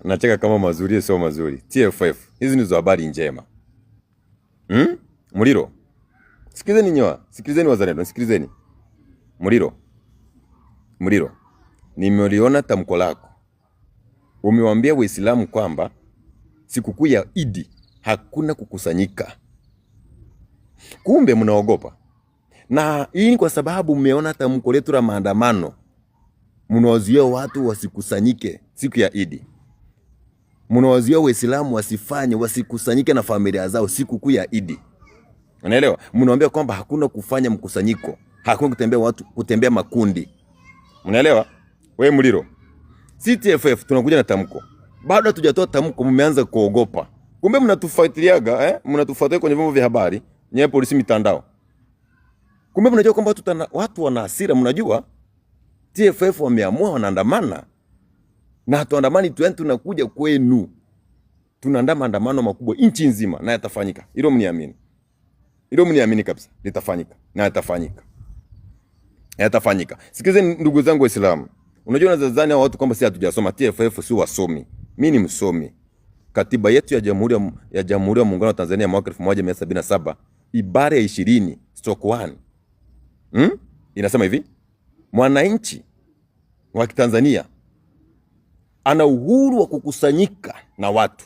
Nacheka kama mazuri sio mazuri. TFF, hizi ndizo habari njema. Muliro. Sikilizeni nyoa, sikilizeni wazalendo, sikilizeni. Muliro. Nimeliona tamko lako. Umewaambia Waislamu kwamba sikukuu ya Idi hakuna kukusanyika. Kumbe mnaogopa. Na hii ni kwa sababu mmeona tamko letu la maandamano. Mnawazuia watu wasikusanyike siku ya Idi. Mnawazuia Waislamu wasikusanyike na familia zao siku ya Idi. Unaelewa? Mnawaambia kwamba hakuna kufanya mkusanyiko, hakuna kutembea makundi. Unaelewa? Wewe Muliro. TFF tunakuja na tamko. Bado hatujatoa tamko, mmeanza kuogopa. Kumbe mnatufuatiliaga, mnatufuatilia kwenye vyombo vya habari, nyewe polisi mitandao. Kumbe mnajua kwamba watu wana hasira, mnajua? TFF wameamua wanaandamana. Na hatuandamani tunakuja kwenu. Tunaandaa maandamano makubwa nchi nzima na yatafanyika. Hilo mniamini. Hilo mniamini kabisa. Litafanyika na yatafanyika. Yatafanyika. Sikizeni ndugu zangu Waislamu. Unajua nadhani hao watu kwamba si hatujasoma. TFF si wasomi. Mimi ni msomi. Katiba yetu ya Jamhuri ya Muungano wa Tanzania mwaka 1977 ibara ya 20/1 inasema hivi: mwananchi wa Tanzania ana uhuru wa kukusanyika na watu.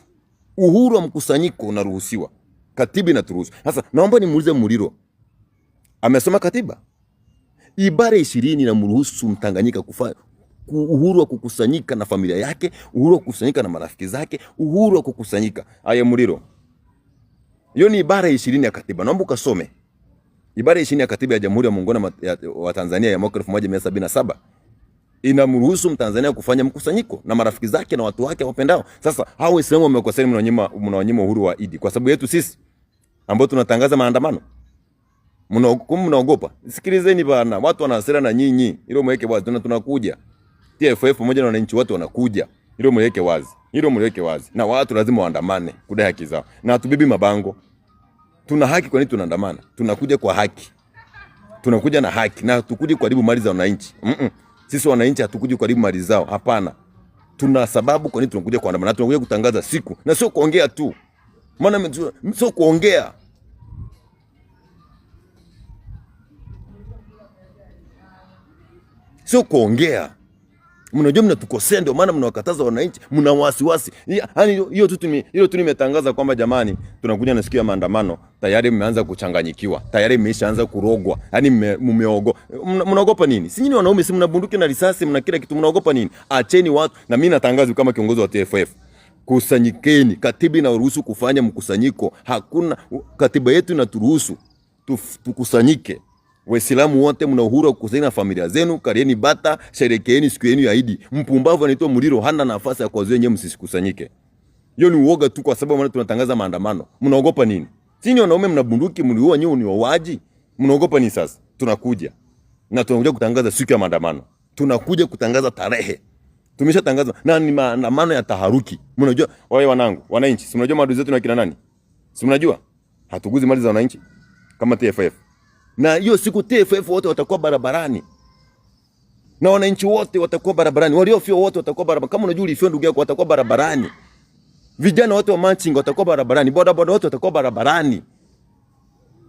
Uhuru wa mkusanyiko unaruhusiwa. Katiba inaturuhusu. Sasa naomba nimuulize Muliro. Amesoma katiba? Ibara 20 inamruhusu Mtanganyika uhuru wa kukusanyika na familia yake, uhuru wa kukusanyika na marafiki zake, uhuru wa kukusanyika. Aya Muliro. Hiyo ni ibara 20 ya katiba. Naomba ukasome. Ibara 20 ya katiba ya Jamhuri ya Muungano wa Tanzania ya mwaka 1977 inamruhusu Mtanzania kufanya mkusanyiko na marafiki zake na watu wake wapendao. Sasa hao Waislamu wamekosea, mnawanyima uhuru wa Idi kwa sababu yetu sisi ambao tunatangaza maandamano. Mnaogopa. Sikilizeni bana, watu wana hasira na nyinyi. Hilo mweke wazi. Tunakuja. TFF pamoja na wananchi wote wanakuja. Hilo mweke wazi. Hilo mweke wazi. Na watu lazima waandamane kudai haki zao. Na hatubibi mabango. Tuna haki, kwa nini tunaandamana? Tunakuja kwa haki. Tunakuja na haki na tukuje kuharibu mali za wananchi. Sisi wananchi hatukuji kuharibu mali zao. Hapana. Tuna sababu kwa nini tunakuja kuandamana. Tunakuja kutangaza siku na sio kuongea tu. Maana sio kuongea. Sio kuongea. Mnajua mnatukosea, ndio maana mnawakataza wananchi, mna wasiwasi. Yaani hiyo tu nimetangaza kwamba jamani, tunakuja na siku ya maandamano, tayari mmeanza kuchanganyikiwa. Tayari mmeshaanza kurogwa. Yaani mnaogopa nini? Si nyinyi wanaume, si mna bunduki na risasi, mna kila kitu, mnaogopa nini? Acheni watu. Na mimi natangaza kama kiongozi wa TFF. Kusanyikeni. Katiba inaruhusu kufanya mkusanyiko. Hakuna, katiba yetu inaturuhusu tukusanyike. Waislamu wote mna uhuru wa kukusanyika na familia zenu, karieni bata, sherekeeni siku yenu ya Idi. Mpumbavu anaitwa Muliro hana nafasi ya kuwazuia nyinyi msikusanyike. Hiyo ni uoga tu kwa sababu tunatangaza maandamano. Mnaogopa nini? Sisi wanaume mna bunduki, mliua nyinyi ni wauaji. Mnaogopa nini sasa? Tunakuja. Na tunakuja kutangaza siku ya maandamano. Tunakuja kutangaza tarehe. Tumeshatangaza na ni maandamano ya taharuki. Mnajua wale wanangu, wananchi, si mnajua maadui zetu na kina nani? Si mnajua? Hatuguzi mali za wananchi kama TFF. Na hiyo siku TFF wote watakuwa barabarani. Na wananchi wote watakuwa barabarani. Waliofia wote watakuwa barabarani. Kama unajua ulifia ndugu yako watakuwa barabarani. Vijana wote wa matching watakuwa barabarani. Boda boda wote watakuwa barabarani.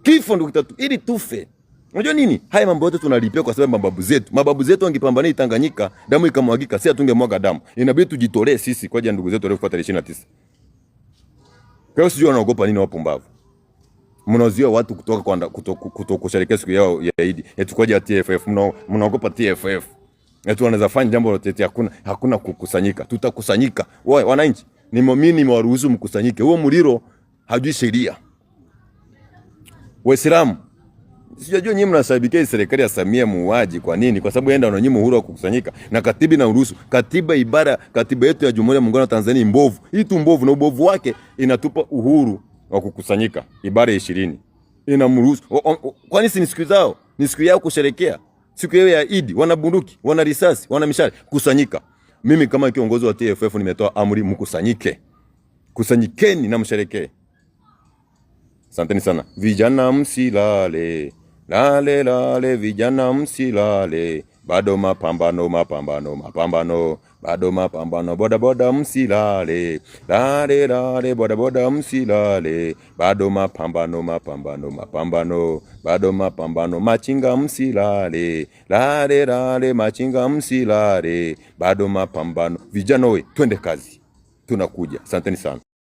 Kifo ndio kitatu ili tufe. Unajua nini? Haya mambo yote tunalipia kwa sababu mababu zetu. Mababu zetu wangepambania Tanganyika, damu ikamwagika, sisi hatungemwaga damu. Inabidi tujitolee sisi kwa ajili ya ndugu zetu waliofuata 29. Kwa hiyo sijui wanaogopa nini wapumbavu. Mnazuia watu kutoka kusherehekea siku yao ya Idi. Eti kwa ajili ya TFF, mnaogopa TFF. Eti wanaweza fanya jambo lolote, hakuna kukusanyika. Tutakusanyika. Wewe wananchi, mimi nimewaruhusu mkusanyike. Huo Muliro hajui sheria. Waislamu, sijajua nyinyi mnashabikia serikali ya Samia muuaji kwa nini? Kwa sababu yenda wananyima uhuru wa kukusanyika na katiba inaruhusu. Katiba yetu ya Jamhuri ya Muungano wa Tanzania mbovu. Hii tu mbovu na ubovu wake inatupa uhuru wa kukusanyika. Ibara 20 inamruhusu. Kwani si siku zao? Ni siku yao kusherehekea. Siku yao ya Idi, wana bunduki, wana risasi, wana mishale, kusanyika. Mimi kama kiongozi wa TFF nimetoa amri mkusanyike. Kusanyikeni na msherehekee. Asanteni sana. Vijana msilale. Lale lale vijana msilale. bado mapambano, mapambano, mapambano, bado mapambano. Boda boda msilale, lale lale, boda boda msilale, bado mapambano, mapambano, mapambano, bado mapambano. Machinga msilale, lale lale, machinga msilale, bado mapambano. Vijana we, twende kazi, tunakuja. Asanteni sana.